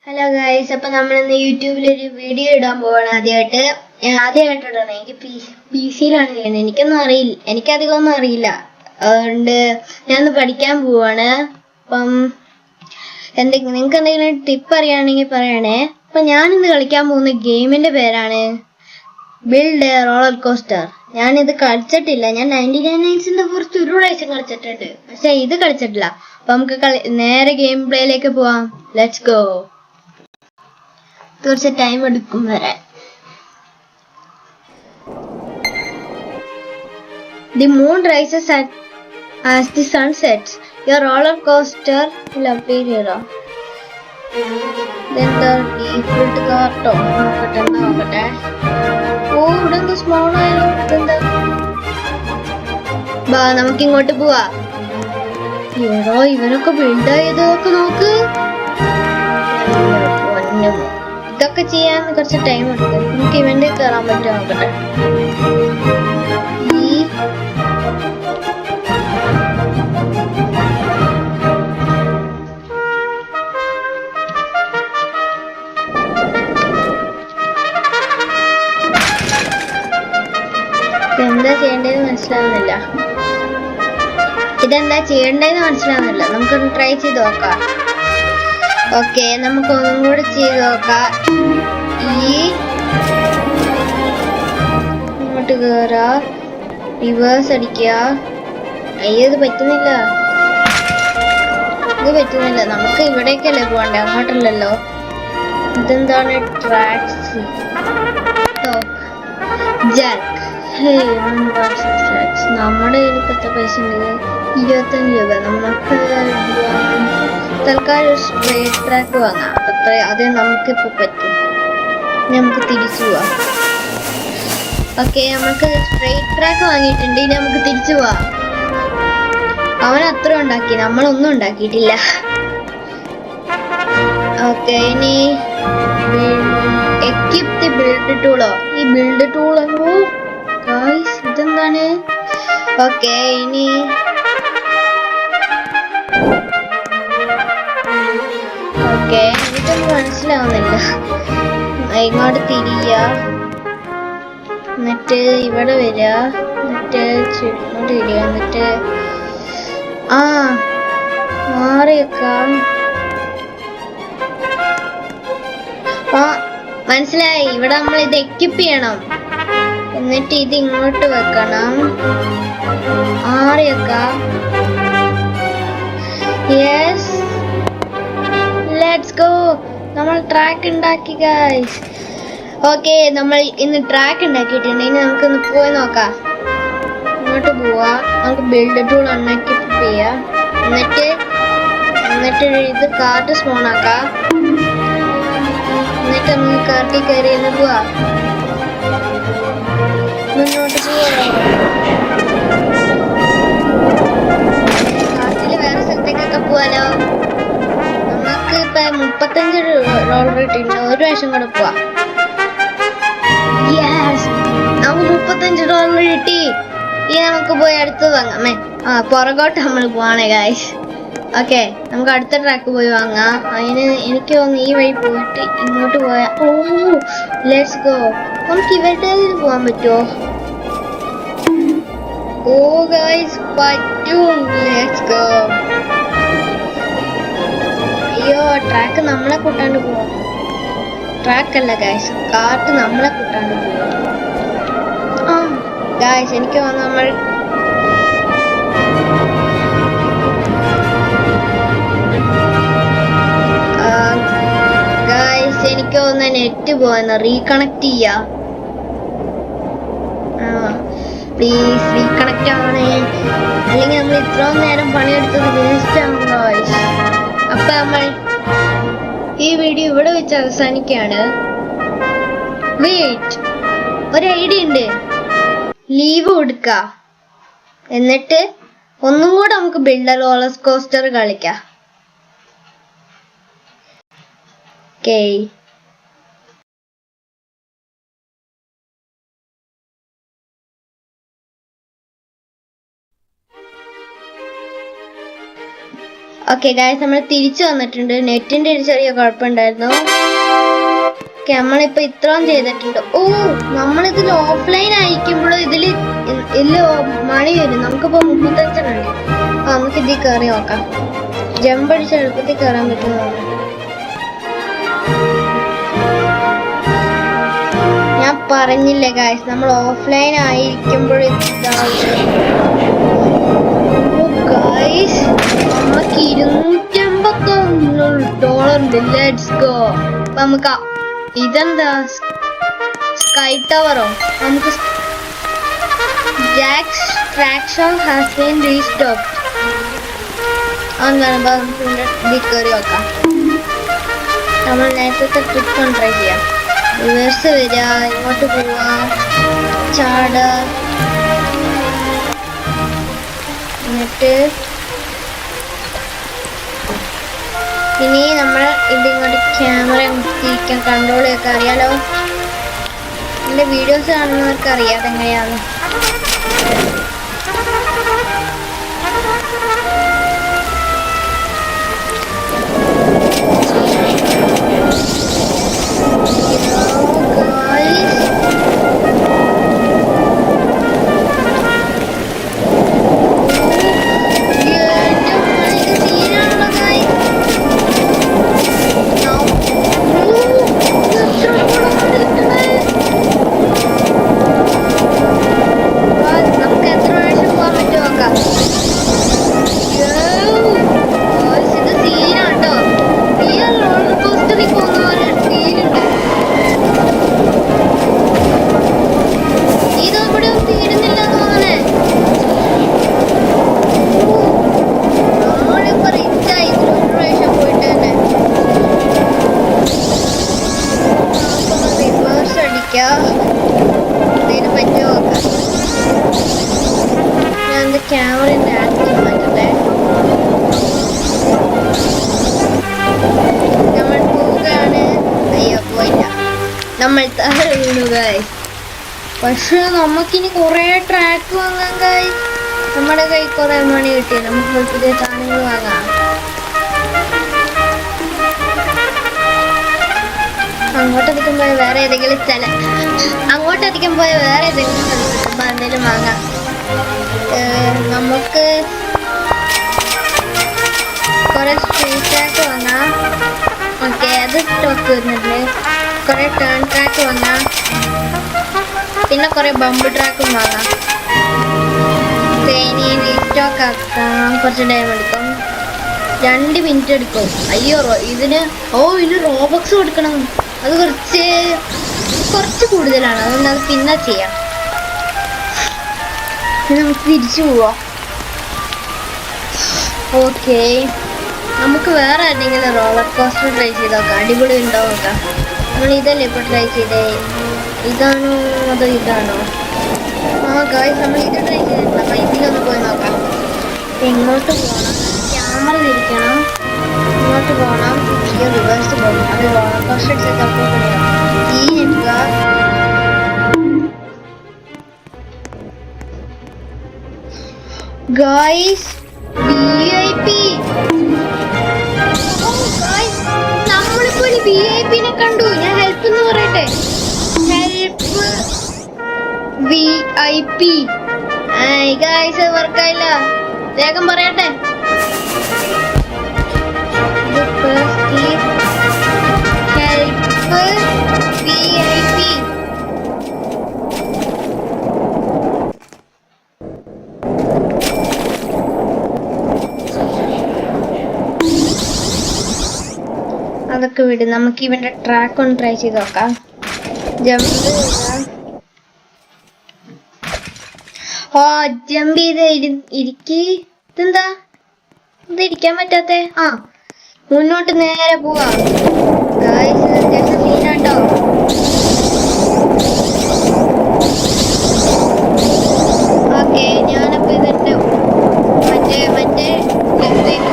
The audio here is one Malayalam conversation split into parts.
ഹലോ ഗൈസ്, അപ്പൊ നമ്മൾ ഇന്ന് യൂട്യൂബിൽ ഒരു വീഡിയോ ഇടാൻ പോവാണ്. ആദ്യമായിട്ടാണ് എനിക്ക് പി സിയിലാണ് ചെയ്യുന്നത്. എനിക്കധികം ഒന്നും അറിയില്ല. അതുകൊണ്ട് ഞാനൊന്ന് പഠിക്കാൻ പോവാണ്. അപ്പം നിങ്ങൾക്ക് എന്തെങ്കിലും ടിപ്പ് അറിയാണെങ്കിൽ പറയണേ. അപ്പൊ ഞാനിന്ന് കളിക്കാൻ പോകുന്ന ഗെയിമിന്റെ പേരാണ് ബിൽഡ് റോളർ കോസ്റ്റർ. ഞാനിത് കളിച്ചിട്ടില്ല. ഞാൻ 99 നൈറ്റ്സിന്റെ കുറച്ച് ഒരു പ്രാവശ്യം കളിച്ചിട്ടുണ്ട്, പക്ഷെ ഇത് കളിച്ചിട്ടില്ല. അപ്പൊ നമുക്ക് നേരെ ഗെയിം പ്ലേയിലേക്ക് പോവാം. Let's go. കുറച്ച് ടൈം എടുക്കും വരാൻ. The moon rises as the sun sets. Your roller coaster will appear here. Then the default carton. നോക്കട്ടെ. ഓ, ഇവിടെ എന്താ സ്മോൾ ആയാലോ? ഇതെന്താ? ബാ, നമുക്ക് ഇങ്ങോട്ട് പോവാ. എടോ, ഇവനൊക്കെ ബിൽഡായതൊക്കെ നോക്ക്. ഇതൊക്കെ ചെയ്യാൻ കുറച്ച് ടൈം എടുക്കും. നമുക്ക് ഇവന്റെ കയറാൻ പറ്റുമോ നോക്കട്ടെ. എന്താ ചെയ്യേണ്ടതെന്ന് മനസ്സിലാവുന്നില്ല. നമുക്കൊന്ന് ട്രൈ ചെയ്ത് നോക്കാം. ഓക്കെ, നമുക്ക് ഒന്നും കൂടെ ചെയ്ത് നോക്കാം. ഇങ്ങോട്ട് കേറാ, റിവേഴ്സ് അടിക്കുക. ഇത് പറ്റുന്നില്ല. നമുക്ക് ഇവിടേക്കല്ലേ പോകണ്ടേ, അങ്ങോട്ടല്ലല്ലോ. ഇതെന്താണ്? ട്രാക്സ് നമ്മുടെ കയ്യിൽ പൈസ ഉണ്ട്, 25 രൂപ. നമുക്ക് തൽക്കാലം സ്ട്രേറ്റ് ട്രാക്ക് വാങ്ങാം. അത് നമുക്കിപ്പോ പറ്റും. നമുക്ക് തിരിച്ചു പോവാം. ഓക്കെ, നമുക്ക് സ്ട്രേറ്റ് ട്രാക്ക് വാങ്ങിയിട്ടുണ്ട്. ഇനി നമുക്ക് തിരിച്ചു പോവാം. അവൻ അത്ര ഉണ്ടാക്കി, നമ്മളൊന്നും ഉണ്ടാക്കിയിട്ടില്ല. ഓക്കെ, ഇനി എക്വിപ്പ് ദി ബിൽഡ് ടൂളോ. ഈ ബിൽഡ് ടൂൾ എന്തോ ഗായ്സ്, ഇതെന്താണ്? ഓക്കെ, ഇനി എനിക്കൊന്നും മനസ്സിലാവുന്നില്ല. ഇങ്ങോട്ട് തിരിയ, എന്നിട്ട് ഇവിടെ വരിക, എന്നിട്ട് ഇങ്ങോട്ട് തിരിയ, എന്നിട്ട് മാറിയേക്കാം. മനസ്സിലായി. ഇവിടെ നമ്മൾ ഇത് എക്വിപ്പ് ചെയ്യണം. എന്നിട്ട് ഇത് ഇങ്ങോട്ട് വെക്കണം. മാറിയേക്കാം. Yes, let's go. നമ്മൾ ട്രാക്ക് ഉണ്ടാക്കി ഗൈസ്. ഓക്കെ, നമ്മൾ ഇന്ന് ട്രാക്ക് ഉണ്ടാക്കിയിട്ടുണ്ട്. ഇനി നമുക്കൊന്ന് പോയി നോക്കാം. ഇങ്ങോട്ട് പോവാ. നമുക്ക് ബിൽഡ് ടൂൾ എക്വിപ്പ് ചെയ്യാം. എന്നിട്ട് ഇത് കാർട്ട് സ്പോൺ ആക്കാം. എന്നിട്ട് നമുക്ക് കാർട്ടിൽ കയറി പോവാ. മുന്നോട്ട് ചെയ്യാം. കാർട്ടില് വേറെ സ്ഥലത്തേക്കൊക്കെ പോവാലോ. നമുക്ക് ഇപ്പൊ 35 റോളർ കിട്ടിയിട്ടുണ്ട്. ഒരു പ്രാവശ്യം കൂടെ പോവാ. നമുക്ക് $35 കിട്ടി. ഇനി നമുക്ക് പോയി അടുത്ത് വാങ്ങാമേ. പുറകോട്ട് നമ്മൾ പോവാണേ ഗായ്സ്. ഓക്കെ, നമുക്ക് അടുത്ത ട്രാക്ക് പോയി വാങ്ങാം. എനിക്ക് തോന്നുന്നു ഈ വഴി പോയിട്ട് ഇങ്ങോട്ട് പോയാ. Let's go. നമുക്ക് ഇവരുടെ പോവാൻ പറ്റുമോ? ഗായ്സ്, പറ്റും. Let's go. അയ്യോ, ട്രാക്ക് നമ്മളെ കൂട്ടാണ്ട് പോവാ. ട്രാക്ക് അല്ല ഗായ്സ്, കാർട്ട് നമ്മളെ കൂട്ടാണ്ട് പോവാ. ഗായ്സ്, എനിക്ക് തോന്നുന്നു നമ്മൾ എനിക്ക് തോന്നുന്ന നെറ്റ് പോവാന്ന്. റീകണക്ട് ചെയ്യാ. പ്ലീസ് റീകണക്ട് ആവണേ, അല്ലെങ്കിൽ നമ്മൾ ഇത്രയും നേരം പണിയെടുത്തത് വേസ്റ്റ് ആവും ഗായ്സ്. അപ്പൊ നമ്മൾ ഈ വീഡിയോ ഇവിടെ വെച്ച് അവസാനിക്കുകയാണ്. വെയിറ്റ്, ഒരു ഐഡിയ ഉണ്ട്. ലീവ് കൊടുക്ക, എന്നിട്ട് ഒന്നും കൂടെ നമുക്ക് ബിൽഡ് റോളർ കോസ്റ്റർ കളിക്കാം. ഓക്കേ, ഓക്കെ ഗായ്സ്, നമ്മൾ തിരിച്ചു വന്നിട്ടുണ്ട്. നെറ്റിന്റെ ഒരു ചെറിയ കുഴപ്പമുണ്ടായിരുന്നു. ഓക്കെ, നമ്മളിപ്പോ ഇത്രയും ചെയ്തിട്ടുണ്ട്. ഓ, നമ്മളിതിൽ ഓഫ്ലൈൻ അയക്കുമ്പോൾ ഇതില് മണി വരും. നമുക്കിപ്പോ 35 ഉണ്ട്. നമുക്ക് ഇതിൽ കയറി നോക്കാം. ജമ്പ് അടിച്ച് എളുപ്പത്തിൽ കയറാൻ പറ്റുന്നതാണ്. ഞാൻ പറഞ്ഞില്ലേ ഗായ്സ്, നമ്മൾ ഓഫ്ലൈൻ ആയിരിക്കുമ്പോൾ നമുക്ക് $250 ഉണ്ട്. Let's go. നമുക്ക് ഇതെന്താ സ്കൈ ടവറോ? നമുക്ക് Jax traction has been restocked. അതെന്താണ്? ഇതിൽ കയറി നോക്കാം. നമ്മൾ നേരത്തെ ട്രിപ്പ് ഒന്ന് ട്രൈ ചെയ്യാം. റിവേഴ്സ് വരിക, ഇങ്ങോട്ട് പോവാ, ചാട, എന്നിട്ട് ഇനി നമ്മൾ ഇതിങ്ങോട്ട് ക്യാമറ തിരിക്കാൻ കൺട്രോൾ ഒക്കെ അറിയാലോ. എൻ്റെ വീഡിയോസ് കാണുന്നവർക്ക് അറിയാം അതെങ്ങനെയാണ്. ക്യാമറ മാറ്റട്ടെ. നമ്മൾ പോവുകയാണ്. അയ്യോ, പോയില്ല, നമ്മൾ താഴെ വീണു ഗൈസ്. പക്ഷെ നമുക്കിനി കുറെ ട്രാക്ക് വാങ്ങാം ഗൈസ്. നമ്മുടെ കൈ കുറെ മണി കിട്ടി. നമുക്ക് പുതിയ സാധനങ്ങൾ വാങ്ങാം. അങ്ങോട്ടധികം പോയ വേറെ ഏതെങ്കിലും സ്ഥലം എന്തെങ്കിലും വാങ്ങാം. നമുക്ക് കുറെ സ്ട്രീറ്റ് ട്രാക്ക് വാങ്ങാം. ഓക്കെ, അത് സ്റ്റോക്ക് വരുന്നുണ്ട്. കുറെ ടേൺ ട്രാക്ക് വാങ്ങാം. പിന്നെ കുറെ ബമ്പ് ട്രാക്കും വാങ്ങാം. ഇനി റീസ്റ്റോക്ക് ആക്കാം. കുറച്ച് ടൈം എടുക്കും. 2 മിനിറ്റ് എടുക്കും. അയ്യോ, ഇതിന് റോബക്സ് കൊടുക്കണം. അത് കുറച്ച് കൂടുതലാണ്. അതുകൊണ്ട് അത് പിന്നെ ചെയ്യാം. നമുക്ക് തിരിച്ചു പോവാം. ഓക്കെ, നമുക്ക് വേറെ ഏതെങ്കിലും റോളർ കോസ്റ്റർ ട്രൈ ചെയ്ത് നോക്കാം. അടിപൊളി ഉണ്ടോ നോക്കാം. നമ്മൾ ഇതല്ലേ ഇപ്പോൾ ട്രൈ ചെയ്തേ? ഇതാണോ അതോ ഇതാണോ? ഗായ്സ്, നമ്മൾ ഇത് ട്രൈ ചെയ്തിട്ടില്ല. ഇതിലൊന്ന് പോയി നോക്കാം. എങ്ങോട്ട് പോകണം? ക്യാമറ തിരിക്കണം. ഇങ്ങോട്ട് പോകണം. റിവേഴ്സ് പോകണം. അത് റോളർ കോസ്റ്റർ സപ്പോർട്ട് ചെയ്യണം. ഈ ഞെട്ടുക. Guys, VIP. നമ്മളിപ്പോ ഒരു VIP നെ കണ്ടു. ഞാൻ ഹെൽപ്പ് എന്ന് പറയട്ടെ. Help VIP. ഗായ്സ്, വർക്കായില്ല. വേഗം പറയട്ടെ. Help VIP. അതൊക്കെ വിട്. നമുക്ക് ഇവന്റെ ട്രാക്ക് ഒന്ന് ട്രൈ ചെയ്ത് നോക്കാം. ജമ്പ് ചെയ്ത് ഇതെന്താ ഇത് ഇരിക്കാൻ പറ്റാത്തെ? മുന്നോട്ട് നേരെ പോവാ. സീനാട്ടോ. ഓക്കെ, ഞാനപ്പോ ഇതിട്ട് മറ്റേ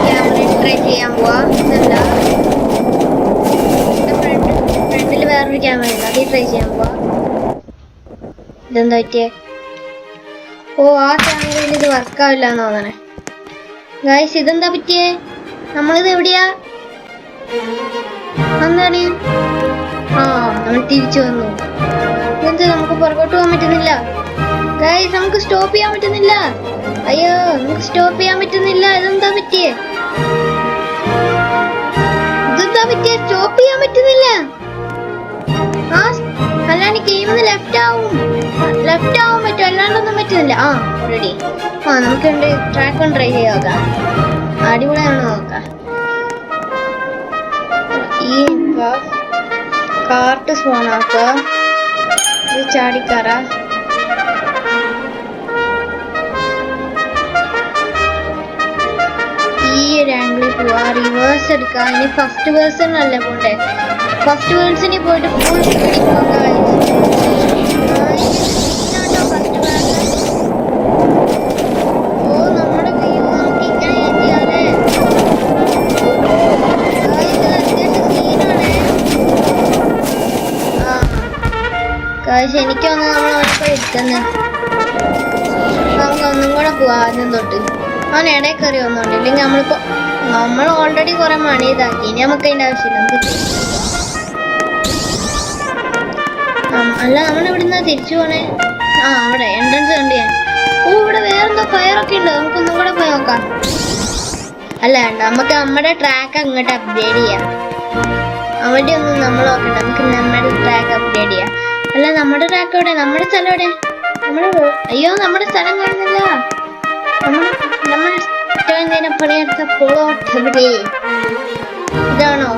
ക്യാമറ ട്രൈ ചെയ്യാൻ പോവാ. ഇതല്ല, ഫ്രണ്ടിൽ വേറൊരു ക്യാമറ ഉണ്ട്. അതിൽ ട്രൈ ചെയ്യാൻ പോവാ. ഇതെന്താ പറ്റിയേ? ആ ക്യാമറയിൽ ഇത് വർക്കാവില്ല എന്ന് തോന്നണേ. ഗൈസ്, ഇതെന്താ പറ്റിയേ? നമ്മളിത് എവിടെയാ? എന്താണ്? ആ, നമ്മൾ തിരിച്ചു വന്നു. ഇതെന്താ നമുക്ക് പുറകോട്ട് പോകാൻ പറ്റുന്നില്ല? ഗൈസ്, നമുക്ക് സ്റ്റോപ്പ് ചെയ്യാൻ പറ്റുന്നില്ല. അയ്യോ, നമുക്ക് സ്റ്റോപ്പ് ചെയ്യാൻ പറ്റുന്നില്ല. ഇതെന്താ പറ്റിയേ? സ്റ്റോപ്പ് ചെയ്യാൻ പറ്റുന്നില്ല. ആ, അല്ലാണ്ട് ഗെയിമിന്ന് ലെഫ്റ്റ് ആവും പറ്റും, അല്ലാണ്ടൊന്നും പറ്റുന്നില്ല. ആ, റെഡി. ആ, നമുക്ക് ട്രാക്ക് ഒന്ന് ട്രൈ ചെയ്ത് നോക്കാം. അടിപൊളിയാണോ നോക്കാം. ഈ കാർട്ട് സ്പോൺ ആക്കുക. ഇത് ചാടിക്കറ. ഈ ഒരു ആംഗിളിൽ പോവാ. റിവേഴ്സ് എടുക്കുക. ഇനി ഫസ്റ്റ് പേഴ്സൺ അല്ലേ പോണ്ടേ? ഫസ്റ്റ് പേഴ്സണിൽ പോയിട്ട് ഫുൾ സ്പീഡിൽ പോകാം. എനിക്കൊന്ന് നമ്മളൊക്കെ എടുക്കുന്നത്. നമുക്ക് ഒന്നും കൂടെ പോവാ. ആദ്യം തൊട്ട് അവൻ ഇടയിൽ കയറി ഒന്നുണ്ട്. ഇല്ലെങ്കിൽ നമ്മൾ ഓൾറെഡി കുറെ മണി ഇതാക്കി. ഇനി നമുക്ക് അതിന്റെ ആവശ്യമില്ല. അല്ല, നമ്മൾ ഇവിടുന്ന് തിരിച്ചു പോണേ. ആ, അവിടെ എൻട്രൻസ് കണ്ടു ഞാൻ. ഓ, ഇവിടെ വേറെന്തോ ഫയറൊക്കെ ഉണ്ട്. നമുക്കൊന്നും കൂടെ പോയി നോക്കാം. അല്ല, നമുക്ക് നമ്മുടെ ട്രാക്ക് അങ്ങോട്ട് അപ്ഗ്രേഡ് ചെയ്യാം. അവിടെ ഒന്നും നമ്മൾ നോക്കണ്ട. നമുക്ക് നമ്മുടെ ട്രാക്ക് അപ്ഗ്രേഡ് ചെയ്യാം. അല്ല, നമ്മുടെ ട്രാക്ക് എവിടെ? നമ്മുടെ സ്ഥലം എവിടെ? അയ്യോ, നമ്മുടെ സ്ഥലം കാണുന്നില്ല. നമ്മൾ പണിയെടുത്ത പ്ലോട്ട് എവിടെ? ഇതാണോ?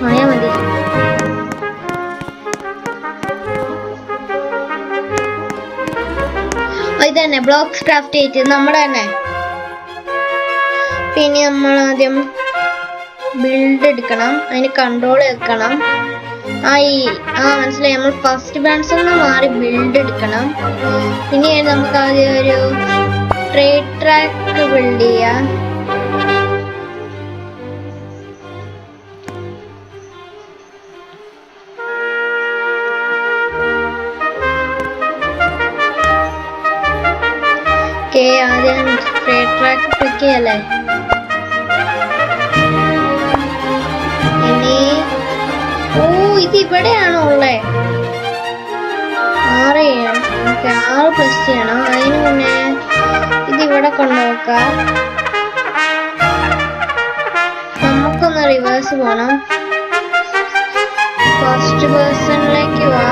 പറയാ മതി. ഇത് തന്നെ ബ്ലോക്സ് ക്രാഫ്റ്റ് ചെയ്ത് നമ്മുടെ തന്നെ. പിന്നെ നമ്മൾ ആദ്യം ബിൽഡ് എടുക്കണം. അതിന് കൺട്രോൾ വെക്കണം. മനസ്സിലായി. നമ്മൾ ഫസ്റ്റ് ബ്രാൻഡ്സ് ഒന്ന് മാറി ബിൽഡ് എടുക്കണം. ഇനി നമുക്ക് ആദ്യം ഒരു ട്രേഡ് ട്രാക്ക് ബിൽഡ് ചെയ്യാം. ആദ്യം ട്രേഡ് ട്രാക്ക് ക്ലിക്ക് ചെയ്യല്ലേ. ഇത് ഇവിടെയാണോ ഉള്ളേ? 6 പ്ലസ് ചെയ്യണം. അതിന് മുന്നേ ഇത് ഇവിടെ കൊണ്ടുവെക്കാം. നമുക്കൊന്ന് റിവേഴ്സ് പോണം. ഫസ്റ്റ് പേഴ്സണിലേക്ക് വാ.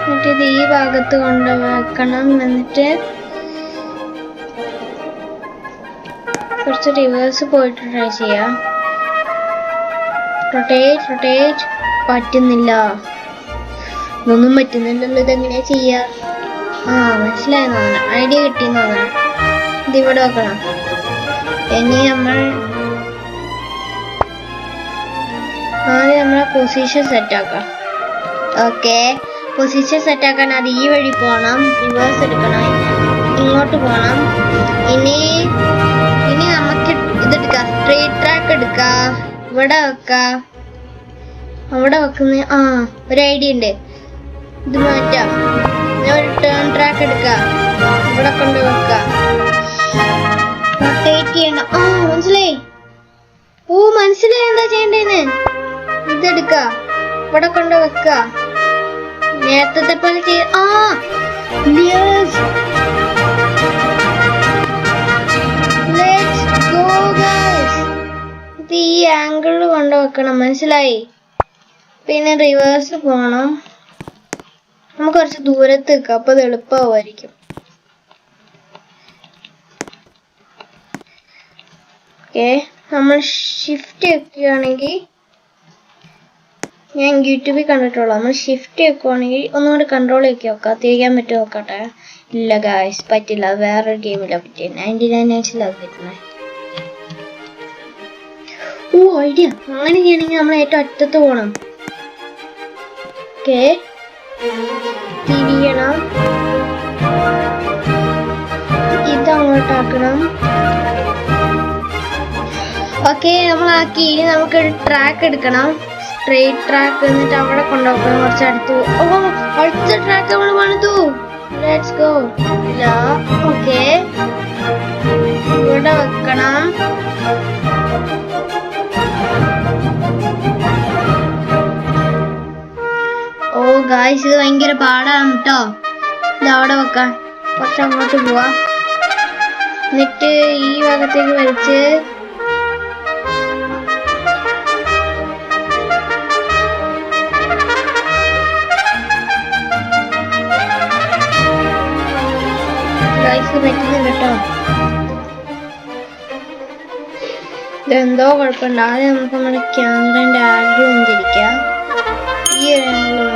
എന്നിട്ട് ഇത് ഈ ഭാഗത്ത് കൊണ്ടുവെക്കണം. എന്നിട്ട് കുറച്ച് റിവേഴ്സ് പോയിട്ട് ട്രൈ ചെയ്യാം. റൊട്ടേറ്റ് പറ്റുന്നില്ല. ഇതൊന്നും പറ്റുന്നില്ലല്ലോ. ഇതെങ്ങനെയാ ചെയ്യാ? മനസ്സിലായെന്ന് തോന്നുന്നു. ഐഡിയ കിട്ടിയെന്ന് തോന്നുന്നു. ഇതിവിടെ വെക്കണം. ഇനി ആദ്യം നമ്മളെ പൊസിഷൻ സെറ്റാക്കാം. ഓക്കെ, പൊസിഷൻ സെറ്റാക്കാൻ അത് ഈ വഴി പോണം. റിവേഴ്സ് എടുക്കണം. ഇങ്ങോട്ട് പോണം. ഇനി നമുക്ക് ഇതെടുക്കാം. സ്ട്രേറ്റ് ട്രാക്ക് എടുക്കാം. ഇവിടെ വെക്കാം. അവിടെ വെക്കുന്ന ഒരു ഐഡിയ ഉണ്ട്. ഇത് മാറ്റാം. ഞാൻ ഒരു ടേൺ ട്രാക്ക് എടുക്കാം. ഇവിടെ കൊണ്ട് വെക്കാം. റൊട്ടേറ്റ് ചെയ്യണം. മനസ്സിലായി. മനസ്സിലായി എന്താ ചെയ്യണ്ടേന്ന്. ഇതെടുക്ക. ഇവിടെ കൊണ്ട് വെക്ക. നേരത്തെ പോലെ ഈ ആംഗിളിൽ കൊണ്ട് വെക്കണം. മനസ്സിലായി. പിന്നെ റിവേഴ്സ് പോണം. നമുക്ക് കുറച്ച് ദൂരത്ത് വെക്കാം. അപ്പൊ അത് എളുപ്പമായിരിക്കും. ഓക്കെ, നമ്മൾ ഷിഫ്റ്റ് വെക്കുകയാണെങ്കിൽ, ഞാൻ യൂട്യൂബിൽ കണ്ടിട്ടുള്ളൂ, നമ്മൾ ഷിഫ്റ്റ് വെക്കുകയാണെങ്കിൽ ഒന്നുകൂടി കൺട്രോൾ ആക്കി വെക്കാം. തിരിക്കാൻ പറ്റുമോ നോക്കട്ടെ. ഇല്ല ഗായ്സ്, പറ്റില്ല. വേറൊരു ഗെയിമിലാണ് പറ്റിയത്. 99 പറ്റുന്നത്. ഐഡിയ. അങ്ങനെ ചെയ്യണമെങ്കിൽ നമ്മൾ ഏറ്റവും അറ്റത്ത് പോകണം. ഓക്കെ, തിരിയണം. ഇതങ്ങോട്ടാക്കണം. ഓക്കെ, നമ്മളാക്കി. ഇനി നമുക്കൊരു ട്രാക്ക് എടുക്കണം. Straight track. എന്നിട്ട് അവിടെ കൊണ്ടുപോകണം. കുറച്ച് അടുത്ത്. അടുത്ത ട്രാക്ക് നമ്മൾ പണിതു. Let's go. ഓക്കെ, ഇവിടെ വെക്കണം. ഓ ഗായ്സ്, ഇത് ഭയങ്കര പാടാണ് കേട്ടോ. ഇത് അവിടെ വെക്കാം. കുറച്ച് അങ്ങോട്ട് പോവാ. എന്നിട്ട് ഈ ഭാഗത്തേക്ക് വലിച്ച് പറ്റുന്നുണ്ട് കേട്ടോ. ഇതെന്തോ കുഴപ്പമുണ്ട്. ആദ്യം നമുക്ക് നമ്മുടെ ക്യാമറേന്റെ ആംഗിൾ ഒന്ന് തിരിക്കാം. ഈ ഒരു ആംഗിൾ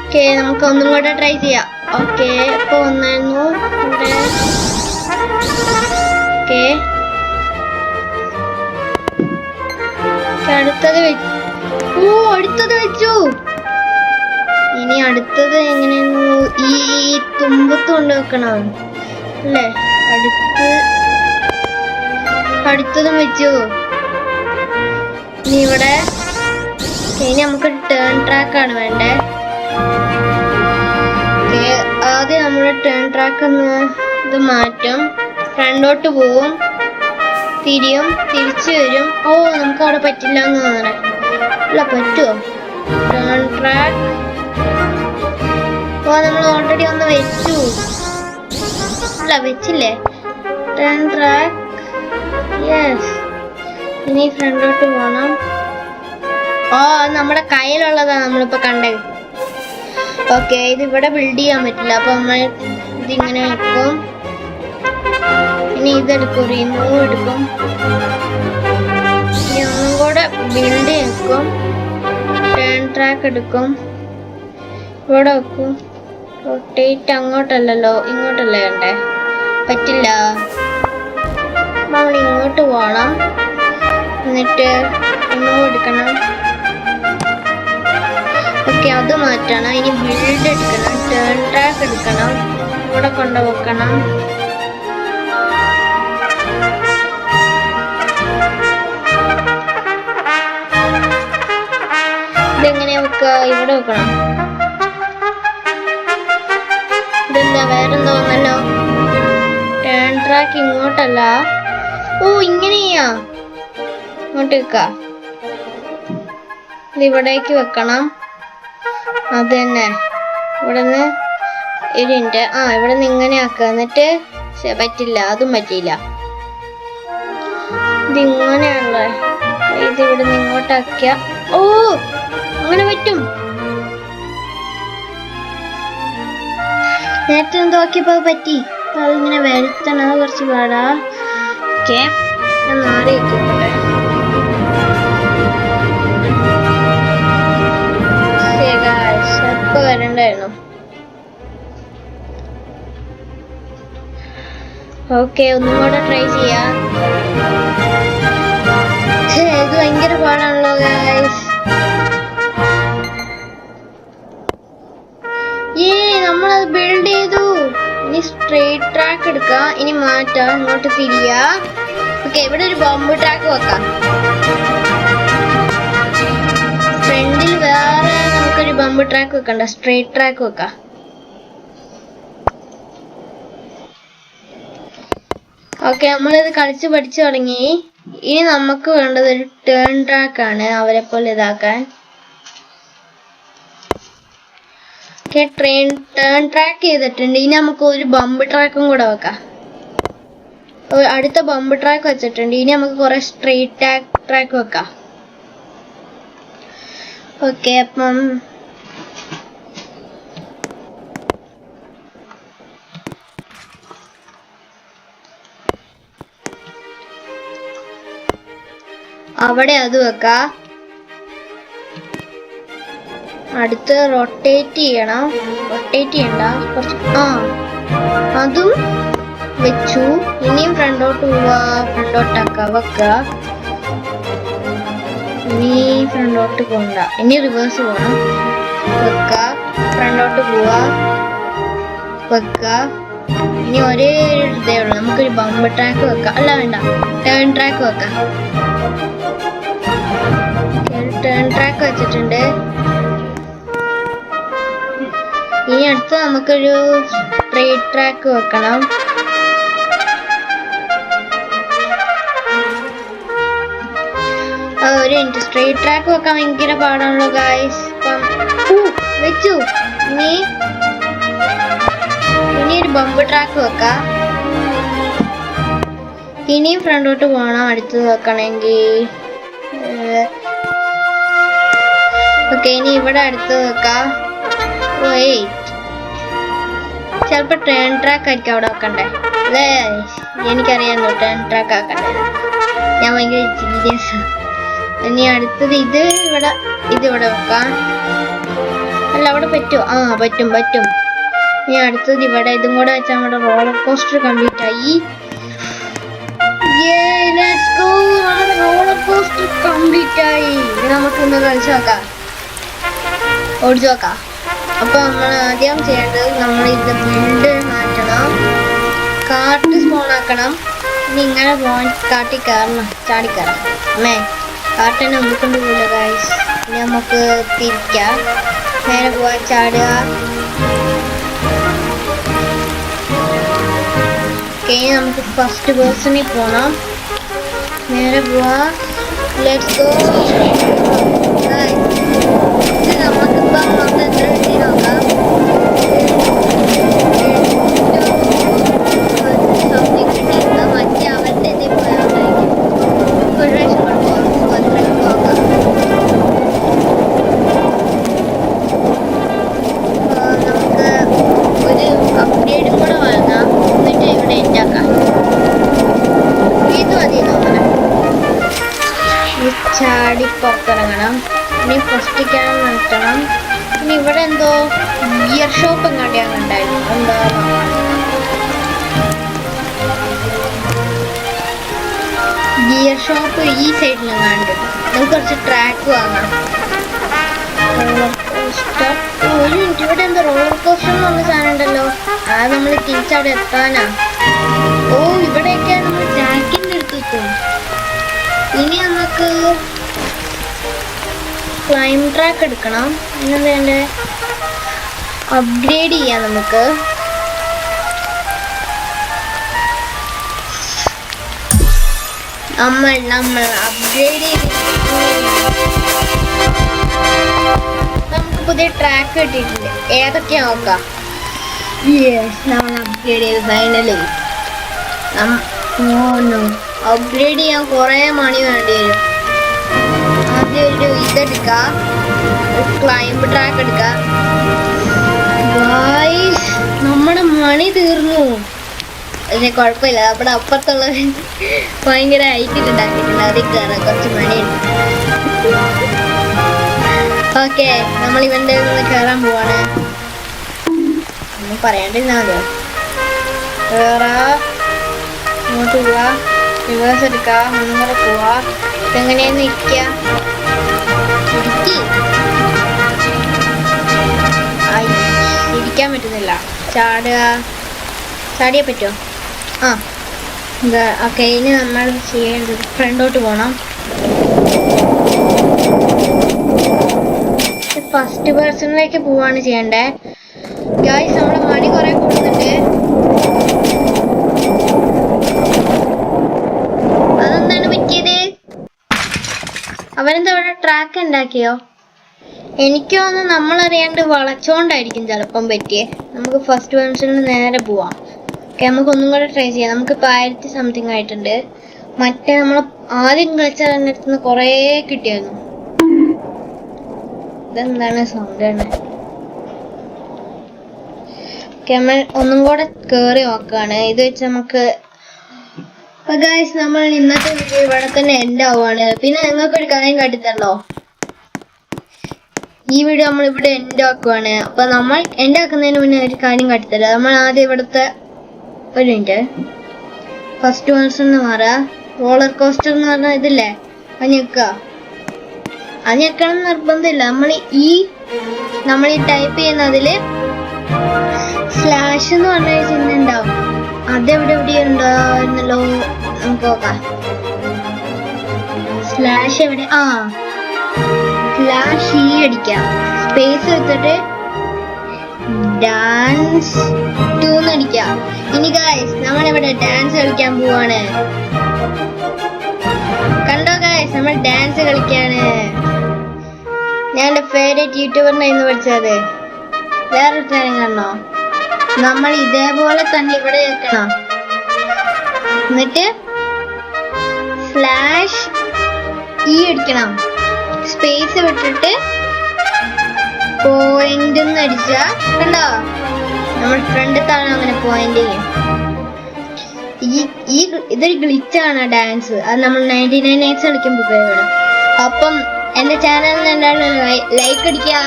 ഓക്കെ, നമുക്ക് ഒന്നും കൂടെ ട്രൈ ചെയ്യാം. ഓക്കെ, ഇപ്പൊ ഒന്നായിരുന്നു ഇവിടെ. ഓക്കെ, അടുത്തത് വെച്ചു. ഓ, അടുത്തത് വെച്ചു. ഇനി അടുത്തത് എങ്ങനെയായിരുന്നു? ഈ തുമ്പത്ത് കൊണ്ട് വെക്കണം അല്ലേ? അടുത്തതും വെച്ചു. ഇനി ഇവിടെ ഇനി നമുക്ക് ടേൺ ട്രാക്ക് ആണ് വേണ്ടേ. ആദ്യം നമ്മുടെ ടേൺ ട്രാക്ക് ഇത് മാറ്റും. ഫ്രണ്ടോട്ട് പോവും, തിരിയും, തിരിച്ചു വരും. ഓ, നമുക്ക് അവിടെ പറ്റില്ല എന്ന് തോന്നണേ. അല്ല, പറ്റുമോ? Turn track. ഓ, നമ്മൾ ഓൾറെഡി ഒന്ന് വെച്ചു. അല്ല, വെച്ചില്ലേ? Turn track. യെസ്. ഇനി ഫ്രണ്ടോട്ട് പോണം. ഓ, നമ്മുടെ കയ്യിലുള്ളതാണ് നമ്മളിപ്പോ കണ്ടത്. ഓക്കെ, ഇതിവിടെ ബിൽഡ് ചെയ്യാൻ പറ്റില്ല. അപ്പൊ നമ്മൾ ഇതിങ്ങനെ വെക്കും. ഇനി ഇതെടുക്കും, റിമൂവ് എടുക്കും. ഇനി ഒന്നും കൂടെ ബിൽഡ് വെക്കും. ടേൺ ട്രാക്ക് എടുക്കും, ഇവിടെ വെക്കും. റൊട്ടേറ്റ് അങ്ങോട്ടല്ലല്ലോ, ഇങ്ങോട്ടല്ലേ വേണ്ടേ? പറ്റില്ല. നമ്മൾ ഇങ്ങോട്ട് പോകണം. എന്നിട്ട് റിമൂവ് എടുക്കണം. ഓക്കെ, അത് മാറ്റണം. ഇനി ബിൽഡ് എടുക്കണം, ടേൺ ട്രാക്ക് എടുക്കണം, ഇവിടെ കൊണ്ട് വെക്കണം. ഇതെങ്ങനെ വെക്കുക? ഇവിടെ വെക്കണം. ഇതെന്താ വേറെന്തോ ഒന്നല്ലോ. Turn track ഇങ്ങോട്ടല്ല. ഓ, ഇങ്ങനെയാ. ഇങ്ങോട്ട് വെക്ക. ഇതിവിടേക്ക് വെക്കണം. അത് തന്നെ. ഇവിടുന്ന് ഇരുണ്ട്. ഇവിടെ നിന്ന് ഇങ്ങനെ ആക്കുക. എന്നിട്ട് പറ്റില്ല, അതും പറ്റിയില്ല. ഇതിങ്ങനെയാണല്ലോ. ഇത് ഇവിടുന്ന് ഇങ്ങോട്ടാക്കിയ. ഓ, അങ്ങനെ പറ്റും. നേരത്തെ എന്തോ ആക്കിയപ്പോ പറ്റി. അതിങ്ങനെ വരുത്തണം, കുറച്ച് പാടാ. ഓക്കെ, ഞാൻ നാളെ വെക്കട്ടെ. ഇപ്പൊ വരണ്ടായിരുന്നു. ഓക്കെ, ഒന്നും കൂടെ ട്രൈ ചെയ്യാം. ഇത് ഭയങ്കര പാടാണല്ലോ ഗൈസ്. നമ്മളത് ബിൽഡ് ചെയ്തു. ഇനി സ്ട്രെയിറ്റ് ട്രാക്ക് എടുക്കാം. ഇനി മാറ്റാം, ഇങ്ങോട്ട് തിരിയാ. ഓക്കെ, ഇവിടെ ഒരു ബോംബ് ട്രാക്ക് വെക്കാം. ഫ്രണ്ടിൽ വേറെ നമുക്കൊരു ബോംബ് ട്രാക്ക് വെക്കണ്ട, സ്ട്രെയിറ്റ് ട്രാക്ക് വെക്കാം. ഓക്കെ, നമ്മളിത് കളിച്ച് പഠിച്ചു തുടങ്ങി. ഇനി നമുക്ക് വേണ്ടത് ഒരു ടേൺ ട്രാക്ക് ആണ്, അവരെ പോലെ ഇതാക്കാൻ. ടേൺ ട്രാക്ക് ചെയ്തിട്ടുണ്ട്. ഇനി നമുക്ക് ഒരു ബംബ് ട്രാക്കും കൂടെ വെക്കാം. അടുത്ത ബംബ് ട്രാക്ക് വെച്ചിട്ടുണ്ട്. ഇനി നമുക്ക് കുറെ സ്ട്രെയിറ്റ് ട്രാക്ക് വെക്കാം. ഓക്കെ, അപ്പം അവിടെ അത് വെക്കാം. അടുത്ത് റൊട്ടേറ്റ് ചെയ്യണം. റൊട്ടേറ്റ് ചെയ്യണ്ട, കുറച്ച് അതും വെച്ചു. ഇനിയും ഫ്രണ്ടോട്ട് പോവാ. ഫ്രണ്ടോട്ടാക്ക വെക്ക. ഇനി ഫ്രണ്ടോട്ട് പോകണ്ട, ഇനി റിവേഴ്സ് പോകണം. വെക്ക, ഫ്രണ്ടോട്ട് പോവാ, വെക്ക. ഇനി ഒരേ ഒരു ഇതേ ഉള്ളൂ. നമുക്കൊരു ബംബ് ട്രാക്ക് വെക്കാം. അല്ല, വേണ്ട, ടേൺ ട്രാക്ക് വെക്കാം. ടേൺ ട്രാക്ക് വെച്ചിട്ടുണ്ട്. ഇനി അടുത്ത് നമുക്കൊരു സ്ട്രേറ്റ് ട്രാക്ക് വെക്കണം. ഒരു മിനിറ്റ്, സ്ട്രേറ്റ് ട്രാക്ക് വെക്കാൻ ഭയങ്കര പാടാണല്ലോ ഗായ്സ്. വെച്ചു. ഇനി ഒരു ബമ്പ് ട്രാക്ക് വെക്കാം. ഇനിയും ഫ്രണ്ടോട്ട് പോകണം അടുത്തത് വെക്കണമെങ്കിൽ. ഓക്കെ, ഇനി ഇവിടെ അടുത്ത് വെക്കാം. ചിലപ്പോ ട്രെയിൻ ട്രാക്ക് ആയിരിക്കും അവിടെ വെക്കണ്ടേ. അല്ലേ, എനിക്കറിയാമല്ലോ ട്രെയിൻ ട്രാക്ക് ആക്കണ്ടേ. ഞാൻ ഭയങ്കര ജീനിയസ്. ഇനി അടുത്തത് ഇതിവിടെ വെക്കാം. അല്ല, അവിടെ പറ്റുമോ? ആ, പറ്റും. ഇനി അടുത്തത് ഇവിടെ ഇതും കൂടെ വെച്ചാൽ നമ്മുടെ റോളർ കോസ്റ്റർ കംപ്ലീറ്റ് ആയി. റോളർ കോസ്റ്റർ കംപ്ലീറ്റ് ആയി. നമുക്കൊന്ന് കളിച്ചു നോക്കാം, ഓടിച്ചു നോക്കാം. അപ്പൊ നമ്മൾ ആദ്യം ചെയ്യേണ്ടത് നമ്മൾ ഇത് ബിൽഡ് മാറ്റണം, കാർട്ട് സ്പോൺ ആക്കണം. ഇനി ഇങ്ങനെ പോകാൻ കാട്ടി കയറണം, ചാടിക്കയറാം. അമ്മേ, കാട്ടിനെ ഒന്നിക്കൊണ്ട് പോയില്ല ഗൈസ്. ഇനി നമുക്ക് തിരിക്കാം, നേരെ പോവാൻ ചാടുക. ഇനി നമുക്ക് ഫസ്റ്റ് പേഴ്സണിൽ പോണം, നേരെ പോവാ. Let's go. നമുക്കിപ്പം നമുക്ക് എത്ര കിട്ടി നോക്കാം. മറ്റേ അവരുടെ ഇതിൽ പോയാണ്ടായിരിക്കും ഒരു പ്രാവശ്യം കുഴപ്പമില്ല. എത്ര നോക്കാം. നമുക്ക് ഒരു അപ്ഗ്രേഡും കൂടെ വാങ്ങാം, എന്നിട്ട് ഇവിടെ ഉണ്ടാക്കാം. ഇത് മതി. നമ്മള് ചാടി പുറത്തിറങ്ങണം. ഇനി ഫസ്റ്റ് ക്യാൻ നിർത്തണം. ഇനി ഇവിടെ എന്തോ ഗിയർ ഷോപ്പ് എങ്ങാണ്ടിയാണ് ഉണ്ടായിരുന്നു. എന്താ ഗിയർ ഷോപ്പ് ഈ സൈഡിലും കണ്ടിട്ട് നമുക്ക് കുറച്ച് ട്രാക്ക് വാങ്ങാം. ഒരു മിനിറ്റ്, ഇവിടെ എന്തോ റോളർ കോസ്റ്റർ എന്ന് പറഞ്ഞ സാധനം ഉണ്ടല്ലോ. അത് നമ്മൾ തിരിച്ചവിടെ എത്താനാ. ഓ, ഇവിടെയൊക്കെയാണ് നമ്മൾ ജാക്കിൻ്റെ അടുത്തെത്തും. ഇനി നമുക്ക് ക്ലൈം ട്രാക്ക് എടുക്കണം. ഇന്നെന്താ അപ്ഗ്രേഡ് ചെയ്യാം നമുക്ക്. നമ്മൾ അപ്ഗ്രേഡ് ചെയ്ത് നമുക്ക് പുതിയ ട്രാക്ക് കിട്ടിയിട്ടുണ്ട്. ഏതൊക്കെയാ നോക്കാം. നമ്മൾ അപ്ഗ്രേഡ് ചെയ്ത് ഫൈനലി. അപ്ഗ്രേഡ് ചെയ്യാൻ കുറേ മണി വേണ്ടി വരും. ആദ്യം ഒരു ഇതെടുക്കാം, ക്ലൈംബ് ട്രാക്ക് എടുക്കാം. നമ്മുടെ മണി തീർന്നു. അതിന് കുഴപ്പമില്ല, നമ്മുടെ അപ്പുറത്തുള്ള ഭയങ്കര ഹൈറ്റിൽ ഉണ്ടാക്കിയിട്ടുണ്ട്, അതിൽ കയറാൻ കുറച്ച് മണിയുണ്ട്. ഓക്കെ, നമ്മൾ ഇവന്റെ കയറാൻ പോവാണ്. ഒന്നും പറയാണ്ടിരുന്നാലോ. കയറാ, ഇങ്ങോട്ട് പോവാ, റിവേഴ്സ് എടുക്കാം, മുന്നൂറ് പോവാ. ഇതെങ്ങനെയാന്ന് ഇരിക്കാം. ഇരിക്കാൻ പറ്റുന്നില്ല. ചാടുക, ചാടിയേ പറ്റുമോ? ആ, എന്താ. ഓക്കെ, ഇനി നമ്മൾ ചെയ്യേണ്ടത് ഫ്രണ്ടോട്ട് പോകണം. ഫസ്റ്റ് പേഴ്സണിലേക്ക് പോവാണ് ചെയ്യണ്ടേ. ഗായ്സ്, നമ്മുടെ മണി കുറെ കൂടുന്നുണ്ട്. അതെന്താണ് പറ്റിയത്? അവരെന്താ ഇവിടെ ട്രാക്ക് ഉണ്ടാക്കിയോ? എനിക്ക് തോന്നുന്നു നമ്മളറിയാണ്ട് വളച്ചോണ്ടായിരിക്കും ചിലപ്പം പറ്റിയേ. നമുക്ക് ഫസ്റ്റ് പേഴ്സണിൽ നേരെ പോവാം. ഓക്കെ, നമുക്ക് ഒന്നും കൂടെ ട്രൈ ചെയ്യാം. നമുക്കിപ്പോൾ 1000 സംതിങ് ആയിട്ടുണ്ട്. മറ്റേ നമ്മൾ ആദ്യം കളിച്ച രംഗത്ത് നിന്ന് കുറേ കിട്ടിയായിരുന്നു. ഇതെന്താണ് സൗണ്ട് തന്നെ? ഓക്കെ, നമ്മൾ ഒന്നും കൂടെ കയറി നോക്കുകയാണ്. ഇത് വെച്ച് നമുക്ക് ഗായ്സ്, നമ്മൾ ഇന്നത്തെ വീഡിയോ ഇവിടെ തന്നെ എൻഡ് ആവുകയാണ്. പിന്നെ നിങ്ങൾക്കൊരു കാര്യം കാട്ടിത്തരണോ? ഈ വീഡിയോ നമ്മൾ ഇവിടെ എൻഡ് ആക്കുവാണ്. അപ്പൊ നമ്മൾ എൻഡ് ആക്കുന്നതിന് മുന്നേ ഒരു കാര്യം കാട്ടിത്തരാം. നമ്മൾ ആദ്യം ഇവിടുത്തെ ഒരു മിനിറ്റ്, ഫസ്റ്റ് പേഴ്സൺ എന്ന് പറയാ. റോളർ കോസ്റ്റർ എന്ന് പറഞ്ഞാൽ ഇതില്ലേ, അത് ഞെക്കുക. അത് ഞെക്കണം നിർബന്ധമില്ല. നമ്മൾ ഈ ടൈപ്പ് ചെയ്യുന്നതില് സ്ലാഷ് എന്ന് പറഞ്ഞ ചിഹ്നം ഉണ്ടാവും. അതെവിടെ ഉണ്ടായിരുന്നല്ലോ, നമുക്ക് നോക്കാം. സ്ലാഷ് എവിടെ? സ്ലാഷ് അടിക്കാം. സ്പേസ് എടുത്തിട്ട് ഡാൻസ് 2 അടിക്കാം. ഇനി ഗൈസ് നമ്മളിവിടെ ഡാൻസ് കളിക്കാൻ പോവാണ്. കണ്ടോ ഗൈസ്, നമ്മൾ ഡാൻസ് കളിക്കാണ്. ഞാൻ എന്റെ ഫേവറേറ്റ് യൂട്യൂബറിനെ ഇന്ന് പഠിച്ചത്. വേറൊരു കാര്യം കണ്ടോ, നമ്മൾ ഇതേപോലെ തന്നെ ഇവിടെ വെക്കണം. എന്നിട്ട് സ്ലാഷ് ഇ അടിക്കണം. സ്പേസ് വിട്ടിട്ട് പോയിന്റ് അടിച്ച കണ്ടോ, നമ്മൾ ഫ്രണ്ടിൽ താഴെ അങ്ങനെ പോയിന്റ് ചെയ്യും. ഇതൊരു ഗ്ലിച്ചാണ് ഡാൻസ്. അത് നമ്മൾ 99 നൈറ്റ്സ് കളിക്കുമ്പോൾ ഉപയോഗപ്പെടും. അപ്പം എന്റെ ചാനലിന് എന്തായാലും ലൈക്ക് അടിക്കുക,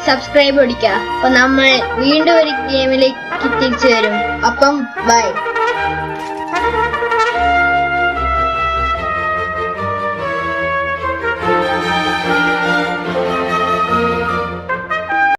സബ്സ്ക്രൈബ് അടിക്കുക. അപ്പൊ നമ്മൾ വീണ്ടും ഒരു ഗെയിമിലേക്ക് തിരിച്ചു വരും. അപ്പം ബൈ.